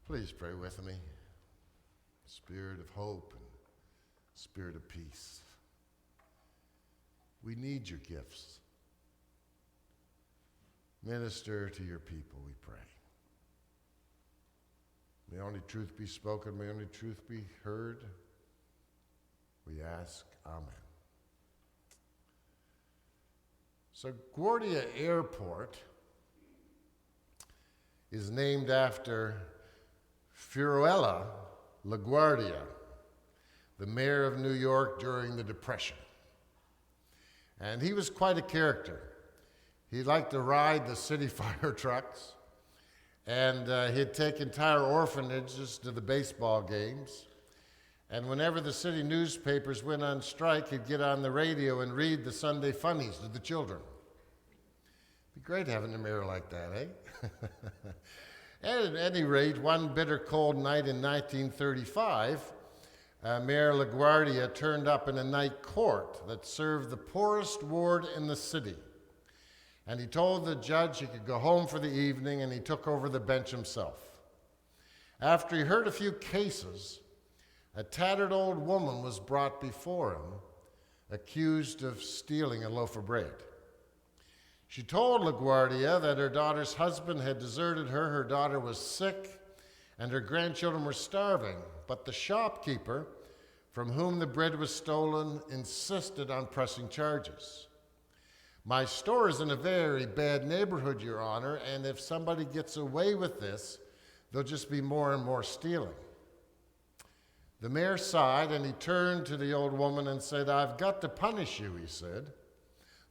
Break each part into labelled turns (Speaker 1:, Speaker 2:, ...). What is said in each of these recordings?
Speaker 1: Please pray with me. Spirit of hope and spirit of peace. We need your gifts. Minister to your people, we pray. May only truth be spoken, may only truth be heard. We ask, Amen. So LaGuardia Airport is named after Fiorello LaGuardia, the mayor of New York during the Depression. And he was quite a character. He liked to ride the city fire trucks, and he'd take entire orphanages to the baseball games. And whenever the city newspapers went on strike, he'd get on the radio and read the Sunday funnies to the children. It'd be great having a mayor like that, eh? And at any rate, one bitter cold night in 1935, Mayor LaGuardia turned up in a night court that served the poorest ward in the city. And he told the judge he could go home for the evening, and he took over the bench himself. After he heard a few cases, a tattered old woman was brought before him, accused of stealing a loaf of bread. She told LaGuardia that her daughter's husband had deserted her, her daughter was sick, and her grandchildren were starving. But the shopkeeper, from whom the bread was stolen, insisted on pressing charges. My store is in a very bad neighborhood, Your Honor, and if somebody gets away with this, there'll just be more and more stealing. The mayor sighed, and he turned to the old woman and said, I've got to punish you, he said.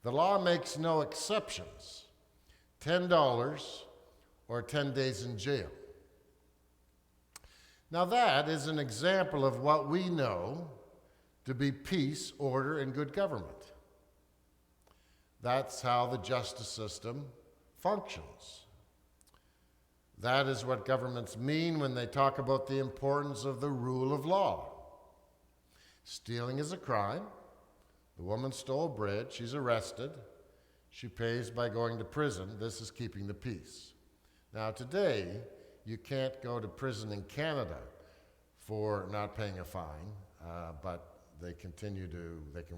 Speaker 1: The law makes no exceptions. $10 or 10 days in jail. Now that is an example of what we know to be peace, order, and good government. That's how the justice system functions. That is what governments mean when they talk about the importance of the rule of law. Stealing is a crime. The woman stole bread. She's arrested. She pays by going to prison. This is keeping the peace. Now today, you can't go to prison in Canada for not paying a fine, but they can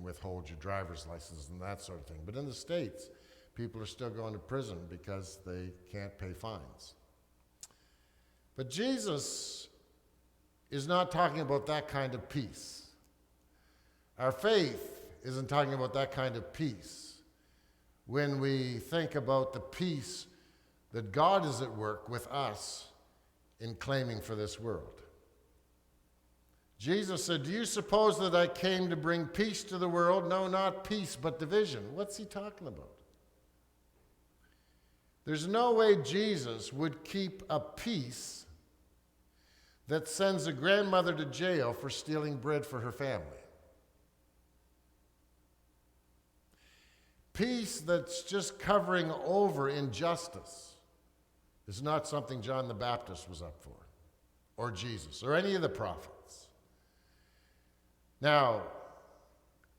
Speaker 1: withhold your driver's license and that sort of thing. But in the States, people are still going to prison because they can't pay fines. But Jesus is not talking about that kind of peace. Our faith isn't talking about that kind of peace when we think about the peace that God is at work with us in claiming for this world. Jesus said, do you suppose that I came to bring peace to the world? No, not peace, but division. What's he talking about? There's no way Jesus would keep a peace that sends a grandmother to jail for stealing bread for her family. Peace that's just covering over injustice is not something John the Baptist was up for, or Jesus, or any of the prophets. Now,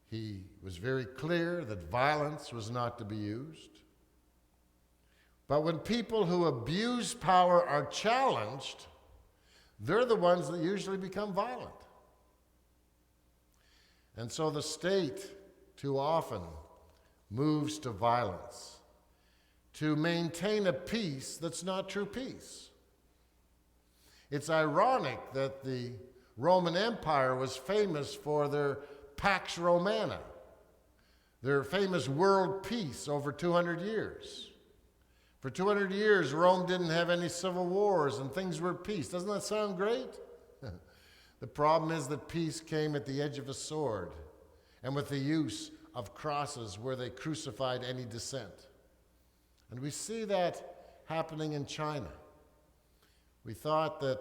Speaker 1: he was very clear that violence was not to be used. But when people who abuse power are challenged, they're the ones that usually become violent. And so the state, too often, moves to violence to maintain a peace that's not true peace. It's ironic that the Roman Empire was famous for their Pax Romana, their famous world peace over 200 years. For 200 years, Rome didn't have any civil wars and things were at peace. Doesn't that sound great? The problem is that peace came at the edge of a sword and with the use of crosses where they crucified any dissent. And we see that happening in China. We thought that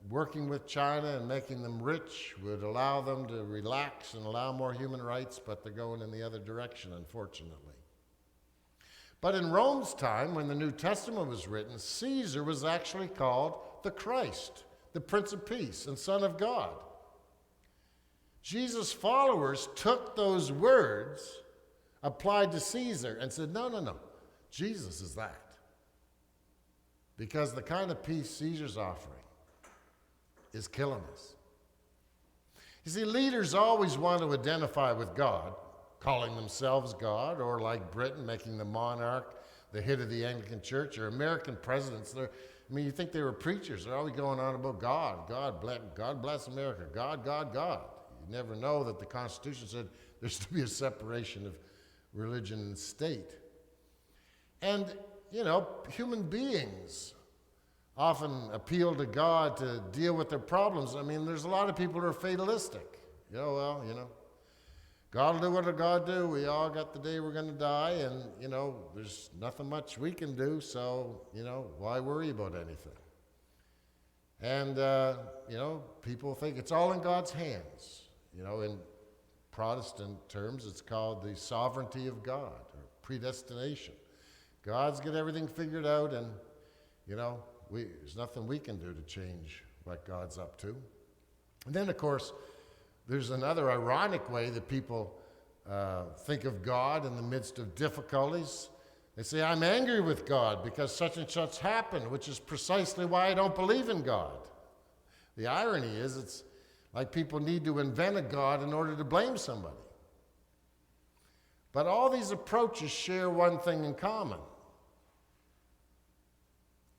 Speaker 1: working with China and making them rich would allow them to relax and allow more human rights, but they're going in the other direction, unfortunately. But in Rome's time, when the New Testament was written, Caesar was actually called the Christ, the Prince of Peace and Son of God. Jesus' followers took those words applied to Caesar and said, no, Jesus is that. Because the kind of peace Caesar's offering is killing us. You see, leaders always want to identify with God, calling themselves God, or like Britain, making the monarch the head of the Anglican Church, or American presidents. You think they were preachers. They're always going on about God. God bless America. God, God, God. You never know that the Constitution said there's to be a separation of religion and state. And, human beings often appeal to God to deal with their problems. There's a lot of people who are fatalistic. God will do what God do. We all got the day we're going to die, and, there's nothing much we can do, so, why worry about anything? And, people think it's all in God's hands. In Protestant terms, it's called the sovereignty of God, or predestination. God's got everything figured out, and, there's nothing we can do to change what God's up to. And then, of course, there's another ironic way that people think of God in the midst of difficulties. They say, I'm angry with God because such and such happened, which is precisely why I don't believe in God. The irony is, it's like people need to invent a God in order to blame somebody. But all these approaches share one thing in common.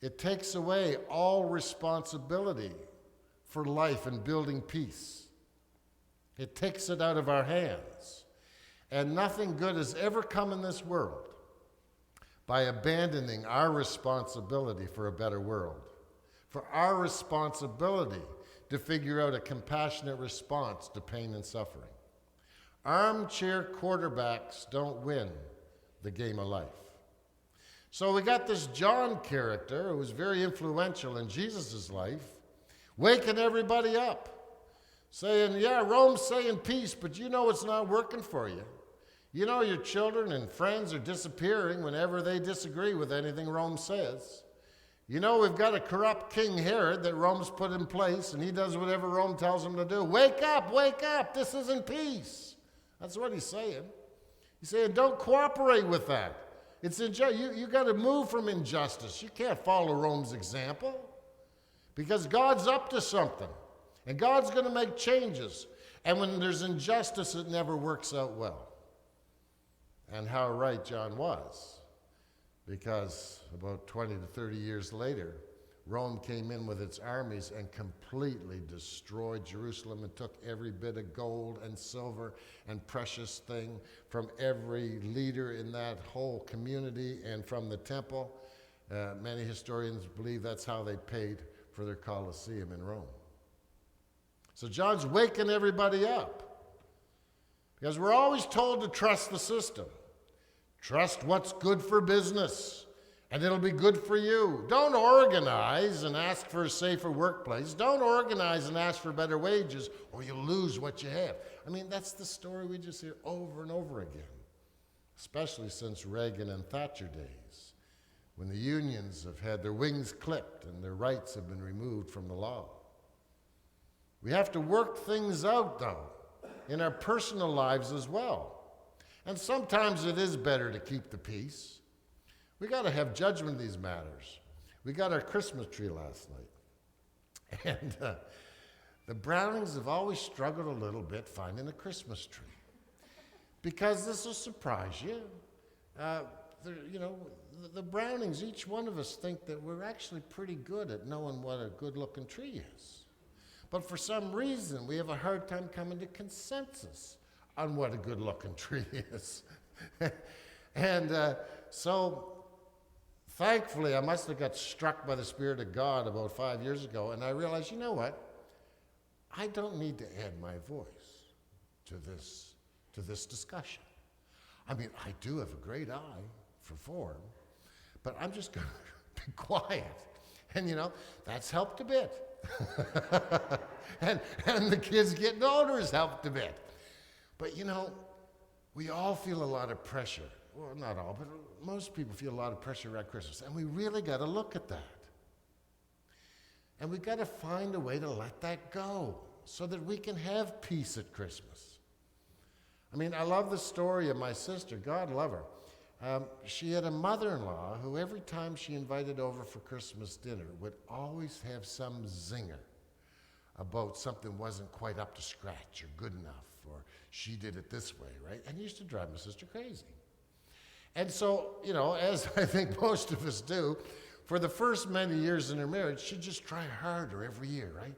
Speaker 1: It takes away all responsibility for life and building peace. It takes it out of our hands. And nothing good has ever come in this world by abandoning our responsibility for a better world, for our responsibility to figure out a compassionate response to pain and suffering. Armchair quarterbacks don't win the game of life. So we got this John character who was very influential in Jesus' life, waking everybody up, saying, yeah, Rome's saying peace, but it's not working for you. Your children and friends are disappearing whenever they disagree with anything Rome says. We've got a corrupt King Herod that Rome's put in place, and he does whatever Rome tells him to do. Wake up, this isn't peace. That's what he's saying. He's saying, don't cooperate with that. It's you got to move from injustice. You can't follow Rome's example because God's up to something, and God's going to make changes. And when there's injustice, it never works out well. And how right John was, because about 20 to 30 years later, Rome came in with its armies and completely destroyed Jerusalem and took every bit of gold and silver and precious thing from every leader in that whole community and from the temple. Many historians believe that's how they paid for their Colosseum in Rome. So John's waking everybody up, because we're always told to trust the system. Trust what's good for business, and it'll be good for you. Don't organize and ask for a safer workplace. Don't organize and ask for better wages, or you'll lose what you have. That's the story we just hear over and over again, especially since Reagan and Thatcher days, when the unions have had their wings clipped and their rights have been removed from the law. We have to work things out, though, in our personal lives as well. And sometimes it is better to keep the peace. We got to have judgment in these matters. We got our Christmas tree last night. And the Brownings have always struggled a little bit finding a Christmas tree. Because this will surprise you. The Brownings, each one of us think that we're actually pretty good at knowing what a good-looking tree is. But for some reason, we have a hard time coming to consensus on what a good-looking tree is. And so thankfully, I must have got struck by the Spirit of God about 5 years ago, and I realized, you know what? I don't need to add my voice to this discussion. I do have a great eye for form, but I'm just going to be quiet. And, that's helped a bit. and the kids getting older has helped a bit. But, we all feel a lot of pressure. Well, not all, but most people feel a lot of pressure around Christmas. And we really got to look at that. And we got to find a way to let that go so that we can have peace at Christmas. I love the story of my sister. God love her. She had a mother-in-law who every time she invited over for Christmas dinner would always have some zinger about something wasn't quite up to scratch or good enough, or she did it this way, right? And it used to drive my sister crazy. And so, as I think most of us do, for the first many years in her marriage, she'd just try harder every year, right?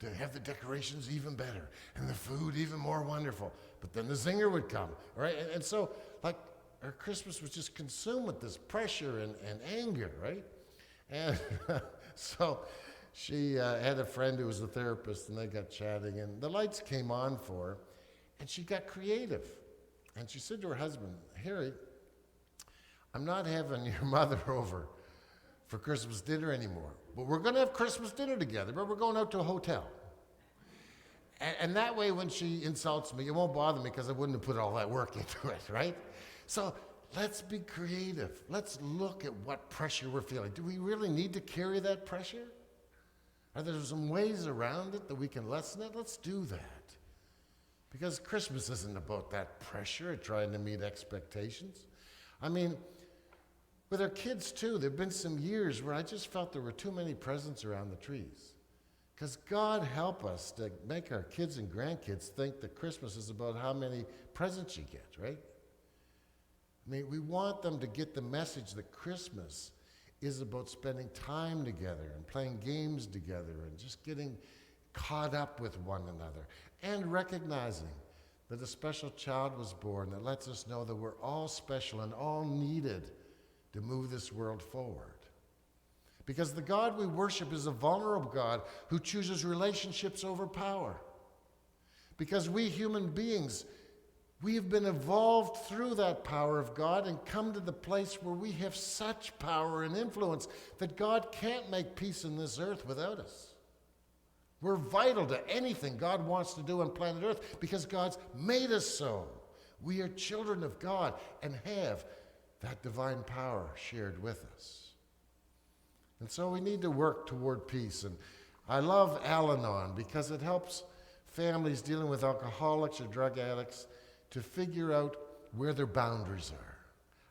Speaker 1: To have the decorations even better and the food even more wonderful. But then the zinger would come, right? And so, our Christmas was just consumed with this pressure and anger, right? And so she had a friend who was a therapist, and they got chatting, and the lights came on for her, and she got creative. And she said to her husband, Harry, I'm not having your mother over for Christmas dinner anymore, but we're going to have Christmas dinner together, but we're going out to a hotel. And that way, when she insults me, it won't bother me because I wouldn't have put all that work into it, right? So let's be creative. Let's look at what pressure we're feeling. Do we really need to carry that pressure? Are there some ways around it that we can lessen it? Let's do that. Because Christmas isn't about that pressure of trying to meet expectations. I mean, with our kids too, there have been some years where I just felt there were too many presents around the trees. Because God help us to make our kids and grandkids think that Christmas is about how many presents you get, right? I mean, we want them to get the message that Christmas is about spending time together and playing games together and just getting caught up with one another and recognizing that a special child was born that lets us know that we're all special and all needed to move this world forward. Because the God we worship is a vulnerable God who chooses relationships over power. Because we human beings, we have been evolved through that power of God and come to the place where we have such power and influence that God can't make peace in this earth without us. We're vital to anything God wants to do on planet Earth because God's made us so. We are children of God and have that divine power shared with us. And so we need to work toward peace. And I love Al-Anon because it helps families dealing with alcoholics or drug addicts to figure out where their boundaries are.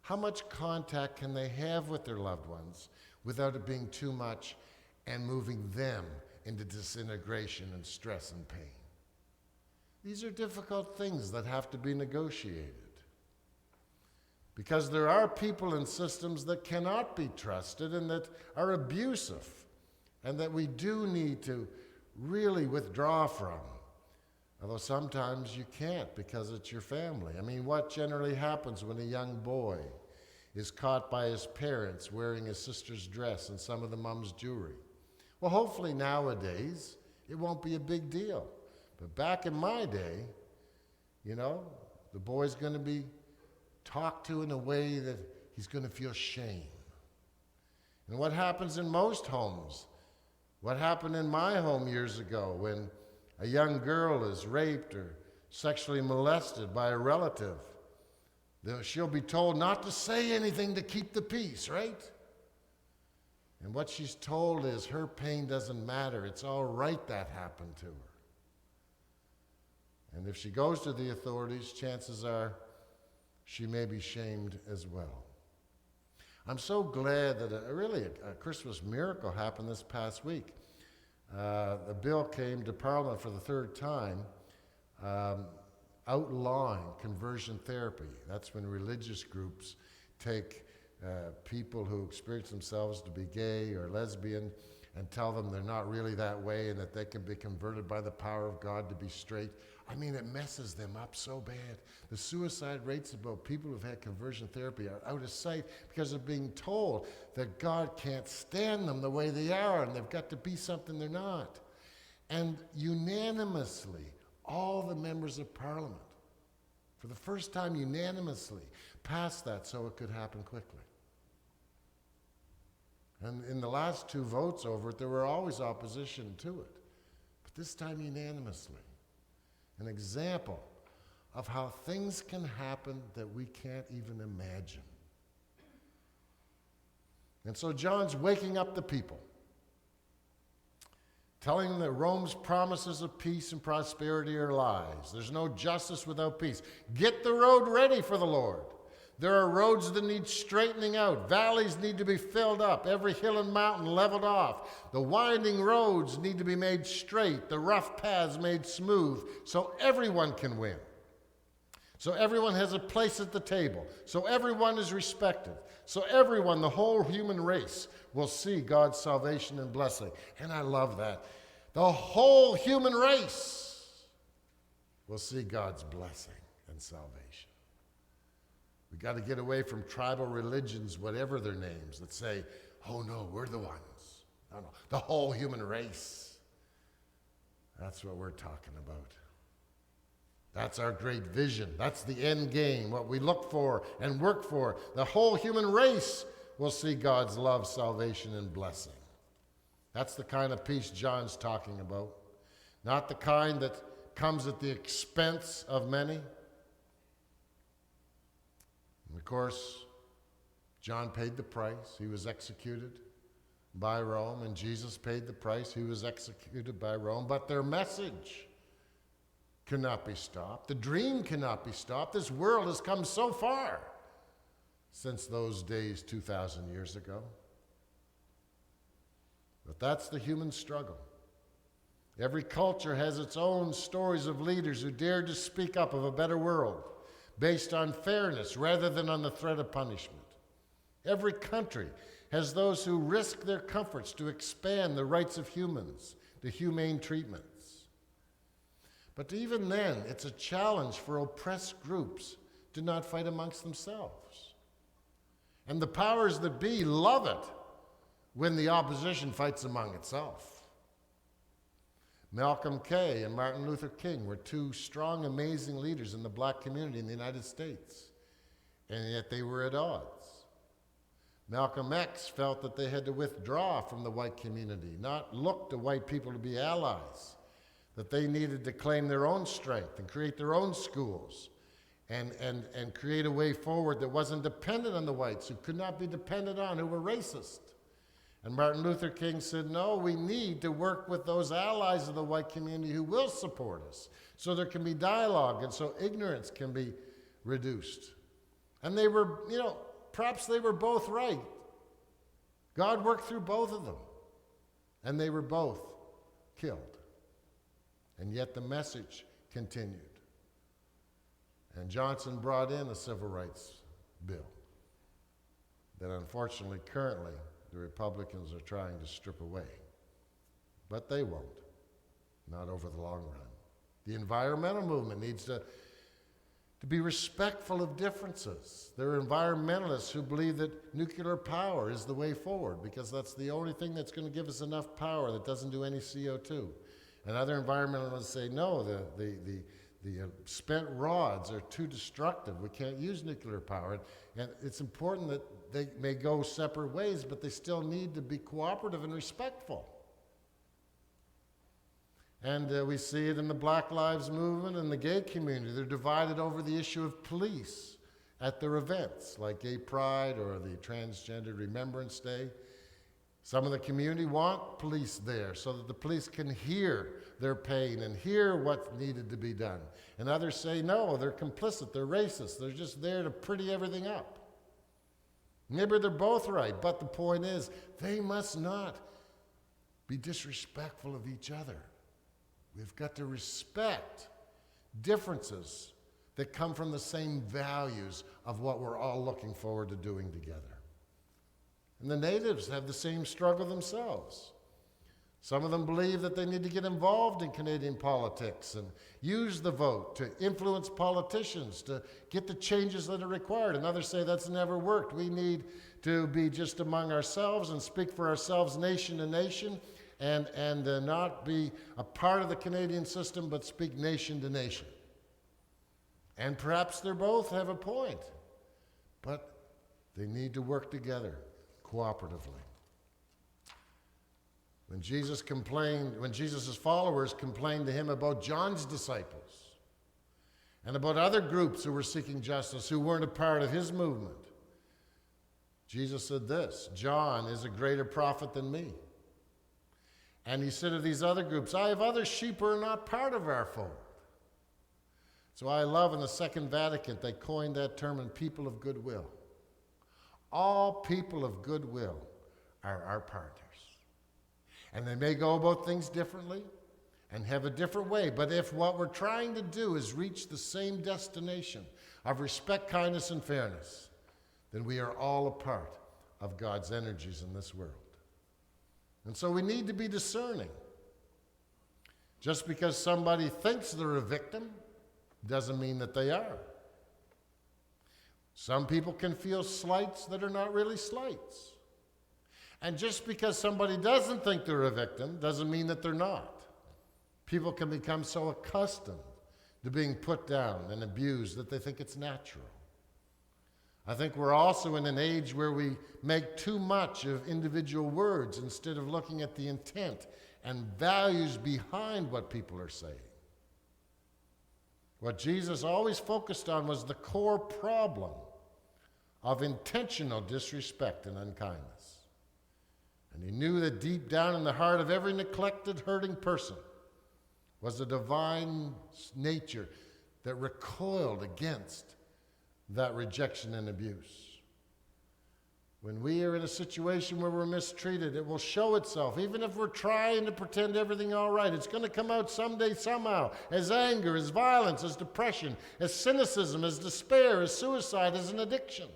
Speaker 1: How much contact can they have with their loved ones without it being too much and moving them into disintegration and stress and pain? These are difficult things that have to be negotiated. Because there are people and systems that cannot be trusted and that are abusive and that we do need to really withdraw from. Although sometimes you can't because it's your family. I mean, what generally happens when a young boy is caught by his parents wearing his sister's dress and some of the mom's jewelry? Well, hopefully nowadays it won't be a big deal. But back in my day, the boy's going to be talked to in a way that he's going to feel shame. And what happens in most homes? What happened in my home years ago when a young girl is raped or sexually molested by a relative? She'll be told not to say anything to keep the peace, right? And what she's told is her pain doesn't matter. It's all right that happened to her. And if she goes to the authorities, chances are she may be shamed as well. I'm so glad that a Christmas miracle happened this past week. A bill came to Parliament for the third time outlawing conversion therapy. That's when religious groups take people who experience themselves to be gay or lesbian and tell them they're not really that way and that they can be converted by the power of God to be straight. I mean, it messes them up so bad. The suicide rates about people who've had conversion therapy are out of sight because they're being told that God can't stand them the way they are and they've got to be something they're not. And unanimously, all the members of Parliament, for the first time unanimously, passed that so it could happen quickly. And in the last two votes over it, there were always opposition to it. But this time unanimously. An example of how things can happen that we can't even imagine. And so John's waking up the people, telling them that Rome's promises of peace and prosperity are lies. There's no justice without peace. Get the road ready for the Lord. There are roads that need straightening out. Valleys need to be filled up. Every hill and mountain leveled off. The winding roads need to be made straight. The rough paths made smooth so everyone can win. So everyone has a place at the table. So everyone is respected. So everyone, the whole human race, will see God's salvation and blessing. And I love that. The whole human race will see God's blessing and salvation. We've got to get away from tribal religions, whatever their names, that say, oh no, we're the ones. No, the whole human race. That's what we're talking about. That's our great vision. That's the end game, what we look for and work for. The whole human race will see God's love, salvation, and blessing. That's the kind of peace John's talking about. Not the kind that comes at the expense of many. And of course, John paid the price. He was executed by Rome, and Jesus paid the price. He was executed by Rome. But their message cannot be stopped. The dream cannot be stopped. This world has come so far since those days 2,000 years ago. But that's the human struggle. Every culture has its own stories of leaders who dared to speak up of a better world based on fairness rather than on the threat of punishment. Every country has those who risk their comforts to expand the rights of humans, to humane treatments. But even then, it's a challenge for oppressed groups to not fight amongst themselves. And the powers that be love it when the opposition fights among itself. Malcolm K. and Martin Luther King were two strong, amazing leaders in the black community in the United States, and yet they were at odds. Malcolm X felt that they had to withdraw from the white community, not look to white people to be allies, that they needed to claim their own strength and create their own schools and create a way forward that wasn't dependent on the whites, who could not be depended on, who were racist. And Martin Luther King said, no, we need to work with those allies of the white community who will support us, so there can be dialogue and so ignorance can be reduced. And they were, perhaps they were both right. God worked through both of them, and they were both killed. And yet the message continued. And Johnson brought in a civil rights bill that unfortunately currently the Republicans are trying to strip away. But they won't, not over the long run. The environmental movement needs to be respectful of differences. There are environmentalists who believe that nuclear power is the way forward because that's the only thing that's going to give us enough power that doesn't do any CO2. And other environmentalists say, no, the spent rods are too destructive. We can't use nuclear power. And it's important that they may go separate ways, but they still need to be cooperative and respectful. And we see it in the Black Lives Movement and the gay community. They're divided over the issue of police at their events, like Gay Pride or the Transgender Remembrance Day. Some of the community want police there so that the police can hear their pain and hear what's needed to be done. And others say, no, they're complicit, they're racist, they're just there to pretty everything up. Maybe they're both right, but the point is, they must not be disrespectful of each other. We've got to respect differences that come from the same values of what we're all looking forward to doing together. And the natives have the same struggle themselves. Some of them believe that they need to get involved in Canadian politics and use the vote to influence politicians to get the changes that are required. And others say that's never worked. We need to be just among ourselves and speak for ourselves nation to nation and not be a part of the Canadian system, but speak nation to nation. And perhaps they both have a point, but they need to work together cooperatively. When Jesus' followers complained to him about John's disciples and about other groups who were seeking justice who weren't a part of his movement, Jesus said this, John is a greater prophet than me. And he said of these other groups, I have other sheep who are not part of our fold. So I love in the Second Vatican, they coined that term in people of goodwill. All people of goodwill are our partners. And they may go about things differently and have a different way, but if what we're trying to do is reach the same destination of respect, kindness, and fairness, then we are all a part of God's energies in this world. And so we need to be discerning. Just because somebody thinks they're a victim doesn't mean that they are. Some people can feel slights that are not really slights. And just because somebody doesn't think they're a victim doesn't mean that they're not. People can become so accustomed to being put down and abused that they think it's natural. I think we're also in an age where we make too much of individual words instead of looking at the intent and values behind what people are saying. What Jesus always focused on was the core problem of intentional disrespect and unkindness. And he knew that deep down in the heart of every neglected, hurting person was a divine nature that recoiled against that rejection and abuse. When we are in a situation where we're mistreated, it will show itself. Even if we're trying to pretend everything all right, it's going to come out someday, somehow, as anger, as violence, as depression, as cynicism, as despair, as suicide, as an addiction.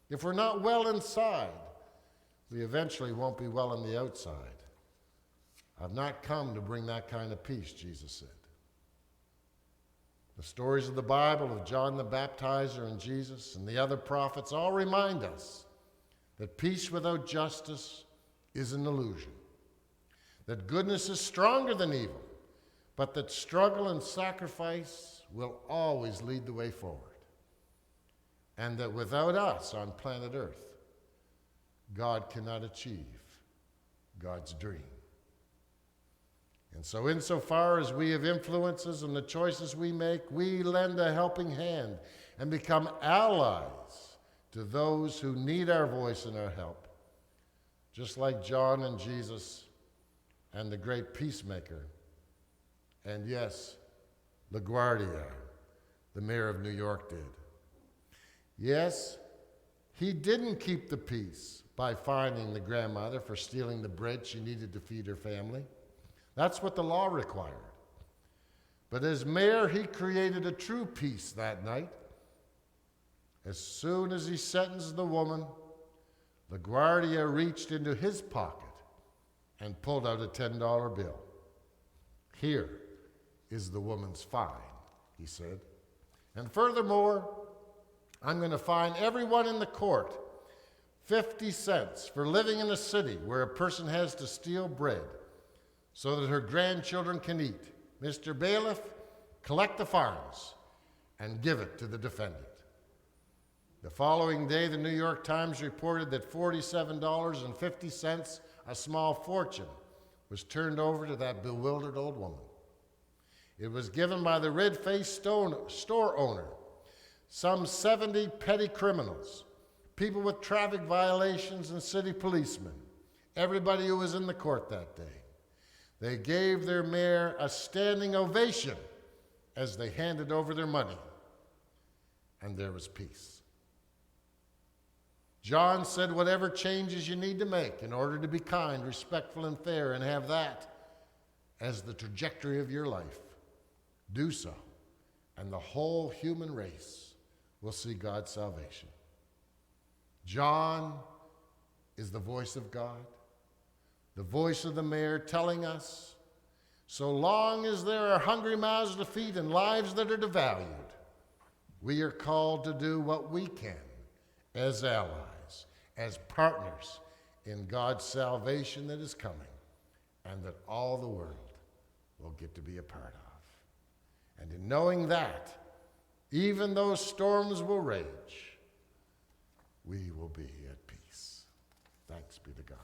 Speaker 1: If we're not well inside, we eventually won't be well on the outside. I've not come to bring that kind of peace, Jesus said. The stories of the Bible of John the Baptizer and Jesus and the other prophets all remind us that peace without justice is an illusion, that goodness is stronger than evil, but that struggle and sacrifice will always lead the way forward, and that without us on planet Earth, God cannot achieve God's dream. And so insofar as we have influences in the choices we make, we lend a helping hand and become allies to those who need our voice and our help, just like John and Jesus and the great peacemaker, and yes, LaGuardia, the mayor of New York, did. Yes, he didn't keep the peace by fining the grandmother for stealing the bread she needed to feed her family. That's what the law required. But as mayor, he created a true peace that night. As soon as he sentenced the woman, LaGuardia reached into his pocket and pulled out a $10 bill. Here is the woman's fine, he said. And furthermore, I'm going to fine everyone in the court 50 cents for living in a city where a person has to steal bread so that her grandchildren can eat. Mr. Bailiff, collect the fines and give it to the defendant. The following day, the New York Times reported that $47.50, a small fortune, was turned over to that bewildered old woman. It was given by the red-faced store owner, some 70 petty criminals, people with traffic violations, and city policemen, everybody who was in the court that day. They gave their mayor a standing ovation as they handed over their money, and there was peace. John said, whatever changes you need to make in order to be kind, respectful, and fair, and have that as the trajectory of your life, do so, and the whole human race will see God's salvation. John is the voice of God, the voice of the mayor telling us, so long as there are hungry mouths to feed and lives that are devalued, we are called to do what we can as allies, as partners in God's salvation that is coming, and that all the world will get to be a part of. And in knowing that, even though storms will rage, we will be at peace. Thanks be to God.